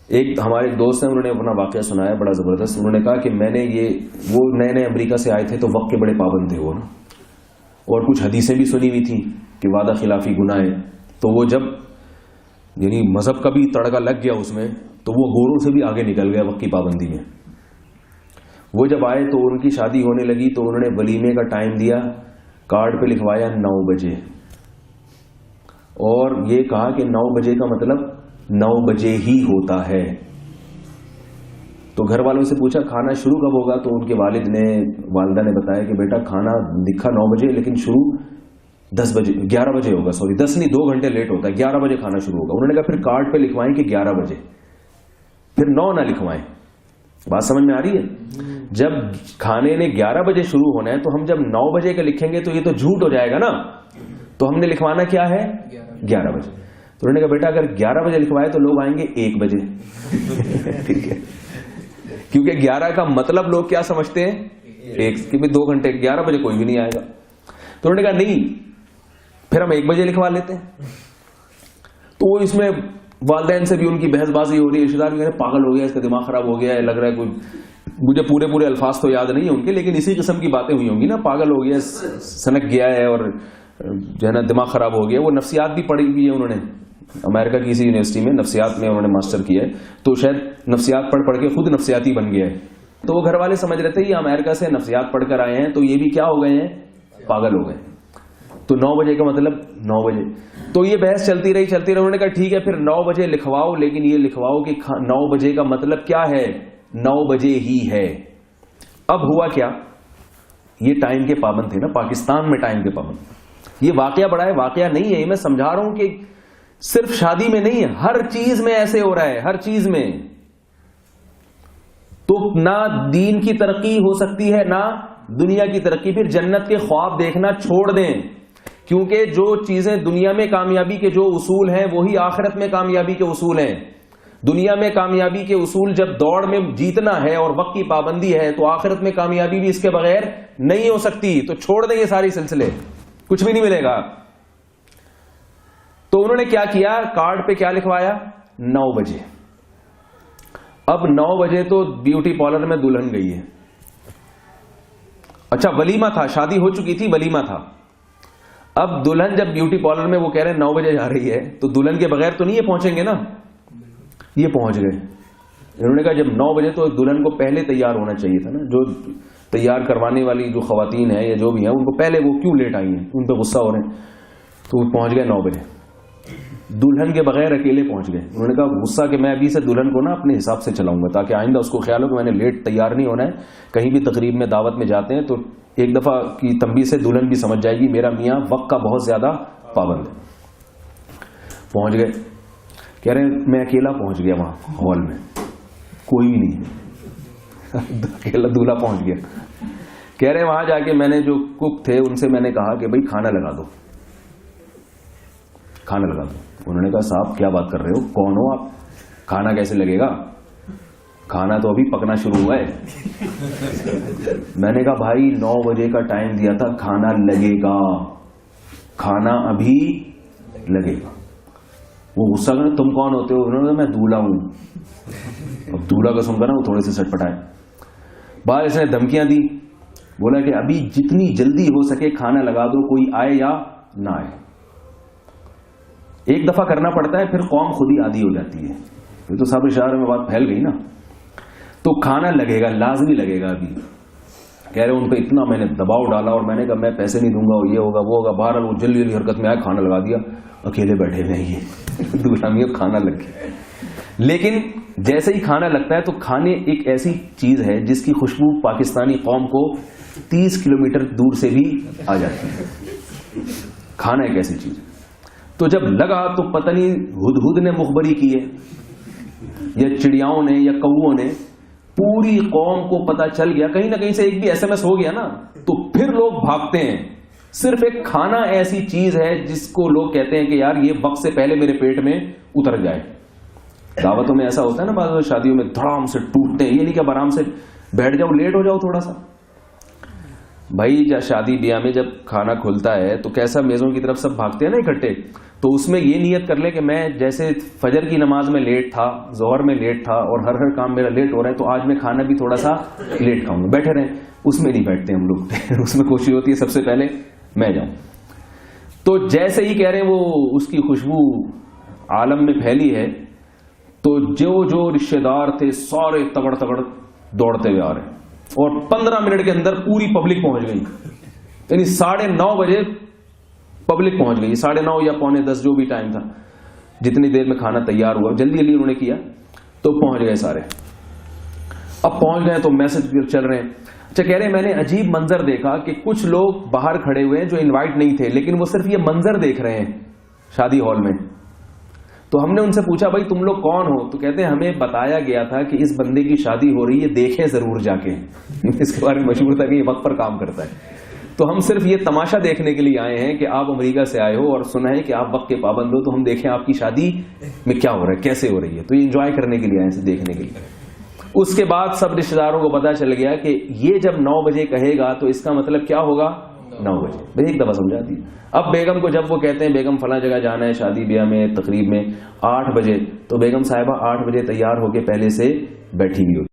ایک ہمارے دوست ہیں, انہوں نے اپنا واقعہ سنایا بڑا زبردست. انہوں نے کہا کہ میں نے وہ نئے نئے امریکہ سے آئے تھے تو وقت کے بڑے پابند تھے وہ نا, اور کچھ حدیثیں بھی سنی ہوئی تھیں کہ وعدہ خلافی گناہ ہے. تو وہ جب یعنی مذہب کا بھی تڑکا لگ گیا اس میں, تو وہ گوروں سے بھی آگے نکل گیا وقت کی پابندی میں. وہ جب آئے تو ان کی شادی ہونے لگی تو انہوں نے ولیمے کا ٹائم دیا, کارڈ پہ لکھوایا 9 بجے, اور یہ کہا کہ 9 بجے کا مطلب 9 بجے ہی ہوتا ہے. تو گھر والوں سے پوچھا کھانا شروع کب ہوگا, تو ان کے والدہ نے بتایا کہ بیٹا کھانا لکھا 9 بجے لیکن شروع 10 بجے 11 بجے ہوگا, سوری 10 نہیں 2 گھنٹے لیٹ ہوتا ہے, 11 بجے کھانا شروع ہوگا. انہوں نے کہا پھر کارڈ پہ لکھوائیں کہ 11 بجے, پھر 9 نہ لکھوائیں. بات سمجھ میں آ رہی ہے؟ جب کھانے نے 11 بجے شروع ہونا ہے تو ہم جب 9 بجے کا لکھیں گے تو یہ تو جھوٹ ہو جائے گا نا, تو ہم نے لکھوانا کیا ہے 11 بجے. تو انہوں نے کہا بیٹا اگر 11 بجے لکھوائے تو لوگ آئیں گے 1 بجے. ٹھیک ہے, کیونکہ 11 کا مطلب لوگ کیا سمجھتے ہیں 1, کہ 2 گھنٹے, 11 بجے کوئی بھی نہیں آئے گا. تو انہوں نے کہا نہیں پھر ہم 1 بجے لکھوا لیتے ہیں. تو وہ اس میں والدین سے بھی ان کی بحث بازی ہو رہی ہے, رشتے دار بھی پاگل ہو گیا, اس کا دماغ خراب ہو گیا ہے, لگ رہا ہے کوئی, مجھے پورے الفاظ تو یاد نہیں ہیں ان کے, لیکن اسی قسم کی باتیں ہوئی ہوں گی نا, پاگل ہو گیا, سنک گیا ہے اور جو ہے نا دماغ خراب ہو گیا. وہ نفسیات بھی پڑھی ہوئی ہے, انہوں نے امریکہ کی کسی یونیورسٹی میں نفسیات میں انہوں نے ماسٹر کیا ہے, تو شاید نفسیات پڑھ کے خود نفسیاتی بن گیا ہے. تو وہ گھر والے سمجھ رہے تھے یہ امریکہ سے نفسیات پڑھ کر آئے ہیں تو یہ بھی کیا ہو گئے ہیں, پاگل ہو گئے. تو 9 بجے کا مطلب 9 بجے. تو یہ بحث چلتی رہی. انہوں نے کہا ٹھیک ہے پھر 9 بجے لکھواؤ, لیکن یہ لکھواؤ کہ 9 بجے کا مطلب کیا ہے, 9 بجے ہی ہے. اب ہوا کیا, یہ ٹائم کے پابند تھے نا, پاکستان میں ٹائم کے پابند. یہ واقعہ بڑا ہے, واقعہ نہیں ہے, یہ میں سمجھا رہا ہوں کہ صرف شادی میں نہیں ہے, ہر چیز میں ایسے ہو رہا ہے, ہر چیز میں. تو نہ دین کی ترقی ہو سکتی ہے نہ دنیا کی ترقی. پھر جنت کے خواب دیکھنا چھوڑ دیں, کیونکہ جو چیزیں دنیا میں کامیابی کے جو اصول ہیں وہی آخرت میں کامیابی کے اصول ہیں. دنیا میں کامیابی کے اصول جب دوڑ میں جیتنا ہے اور وقت کی پابندی ہے, تو آخرت میں کامیابی بھی اس کے بغیر نہیں ہو سکتی. تو چھوڑ دیں یہ ساری سلسلے, کچھ بھی نہیں ملے گا. تو انہوں نے کیا کیا, کارڈ پہ کیا لکھوایا 9 بجے. اب 9 بجے تو بیوٹی پارلر میں دلہن گئی ہے. اچھا ولیمہ تھا, شادی ہو چکی تھی, ولیمہ تھا. اب دلہن جب بیوٹی پارلر میں وہ کہہ رہے ہیں 9 بجے جا رہی ہے, تو دلہن کے بغیر تو نہیں یہ پہنچیں گے نا, یہ پہنچ گئے. انہوں نے کہا جب 9 بجے تو دلہن کو پہلے تیار ہونا چاہیے تھا نا, جو تیار کروانے والی جو خواتین ہیں یا جو بھی ہیں ان کو پہلے, وہ کیوں لیٹ آئی ہیں, ان پہ غصہ ہو رہے ہیں. تو وہ پہنچ گئے 9 بجے, دلہن کے بغیر اکیلے پہنچ گئے. انہوں نے کہا غصہ کہ میں ابھی سے دلہن کو نا اپنے حساب سے چلاؤں گا, تاکہ آئندہ اس کو خیال ہو کہ میں نے لیٹ تیار نہیں ہونا ہے. کہیں بھی تقریب میں دعوت میں جاتے ہیں تو ایک دفعہ کی تنبیہ سے دلہن بھی سمجھ جائے گی میرا میاں وقت کا بہت زیادہ پابند ہے. پہنچ گئے, کہہ رہے ہیں میں اکیلا پہنچ گیا وہاں ہال میں, کوئی بھی نہیں ہے, اکیلا دولہا پہنچ گیا. کہہ رہے ہیں وہاں جا کے میں نے جو کک تھے ان سے میں نے کہا کہ بھائی کھانا لگا دو, کھانا لگا دو. انہوں نے کہا صاحب کیا بات کر رہے ہو, کون ہو آپ, کھانا کیسے لگے گا, کھانا تو ابھی پکنا شروع ہوا ہے. میں نے کہا بھائی 9 بجے کا ٹائم دیا تھا, کھانا لگے گا, کھانا ابھی لگے گا. وہ غصہ کرے تم کون ہوتے ہو, انہوں نے کہا میں دولہا ہوں. اب دولہا کا سن کر نا وہ تھوڑے سے سٹ پٹائے. بعد اس نے دھمکیاں دی, بولا کہ ابھی جتنی جلدی ہو سکے کھانا لگا دو, کوئی آئے یا نہ آئے. ایک دفعہ کرنا پڑتا ہے, پھر قوم خود ہی عادی ہو جاتی ہے. یہ تو صاحب شہر میں بات پھیل گئی نا. تو کھانا لگے گا, لازمی لگے گا. ابھی کہہ رہے ان پہ اتنا میں نے دباؤ ڈالا, اور میں نے کہا میں پیسے نہیں دوں گا, اور یہ ہوگا وہ ہوگا. بہرحال وہ جلدی جلدی حرکت میں آیا, کھانا لگا دیا. اکیلے بیٹھے ہوئے یہ دولہا میں کھانا لگ گیا. لیکن جیسے ہی کھانا لگتا ہے تو کھانے ایک ایسی چیز ہے جس کی خوشبو پاکستانی قوم کو 30 کلومیٹر دور سے بھی آ جاتی ہے. کھانا ایک ایسی چیز ہے. تو جب لگا تو پتہ نہیں ہدہد نے مخبری کی ہے یا چڑیاؤں نے یا کوؤں نے, پوری قوم کو پتہ چل گیا. کہیں نہ کہیں سے ایک بھی SMS ہو گیا نا, تو پھر لوگ بھاگتے ہیں. صرف ایک کھانا ایسی چیز ہے جس کو لوگ کہتے ہیں کہ یار یہ وقت سے پہلے میرے پیٹ میں اتر جائے. دعوتوں میں ایسا ہوتا ہے نا, بعض شادیوں میں دھڑام سے ٹوٹتے ہیں. یہ نہیں کہ آرام سے بیٹھ جاؤ, لیٹ ہو جاؤ تھوڑا سا. بھائی شادی بیاہ میں جب کھانا کھلتا ہے تو کیسا میزوں کی طرف سب بھاگتے ہیں نا اکٹھے, تو اس میں یہ نیت کر لے کہ میں جیسے فجر کی نماز میں لیٹ تھا, ظہر میں لیٹ تھا, اور ہر کام میرا لیٹ ہو رہا ہے, تو آج میں کھانا بھی تھوڑا سا لیٹ کھاؤں گا. بیٹھے رہیں, اس میں نہیں بیٹھتے ہم لوگ. اس میں کوشش ہوتی ہے سب سے پہلے میں جاؤں. تو جیسے ہی کہہ رہے ہیں وہ اس کی خوشبو عالم میں پھیلی ہے, تو جو رشتے دار تھے سارے تگڑ دوڑتے ہوئے آ رہے ہیں, اور 15 منٹ کے اندر پوری پبلک پہنچ گئی. یعنی 9:30 بجے پبلک پہنچ گئی, 9:30 یا 9:45 جو بھی ٹائم تھا, جتنی دیر میں کھانا تیار ہوا, جلدی انہوں نے کیا, تو پہنچ گئے سارے. اب پہنچ گئے تو میسج چل رہے ہیں. اچھا, کہہ رہے ہیں میں نے عجیب منظر دیکھا کہ کچھ لوگ باہر کھڑے ہوئے ہیں جو انوائٹ نہیں تھے, لیکن وہ صرف یہ منظر دیکھ رہے ہیں شادی ہال میں. تو ہم نے ان سے پوچھا بھائی تم لوگ کون ہو؟ تو کہتے ہیں ہمیں بتایا گیا تھا کہ اس بندے کی شادی ہو رہی ہے, دیکھیں ضرور جا کے. اس کے بارے میں مشہور تھا کہ یہ وقت پر کام کرتا ہے. تو ہم صرف یہ تماشا دیکھنے کے لیے آئے ہیں کہ آپ امریکہ سے آئے ہو اور سنا ہے کہ آپ وقت کے پابند ہو, تو ہم دیکھیں آپ کی شادی میں کیا ہو رہا ہے, کیسے ہو رہی ہے. تو یہ انجوائے کرنے کے لیے آئے ہیں, دیکھنے کے لیے. اس کے بعد سب رشتے داروں کو پتا چل گیا کہ یہ جب 9 بجے کہے گا تو اس کا مطلب کیا ہوگا, 9 بجے. بھائی ایک دفعہ سمجھا دی. اب بیگم کو جب وہ کہتے ہیں بیگم فلاں جگہ جانا ہے شادی بیاہ میں تقریب میں 8 بجے, تو بیگم صاحبہ 8 بجے تیار ہو کے پہلے سے بیٹھی ہوئی ہوگی.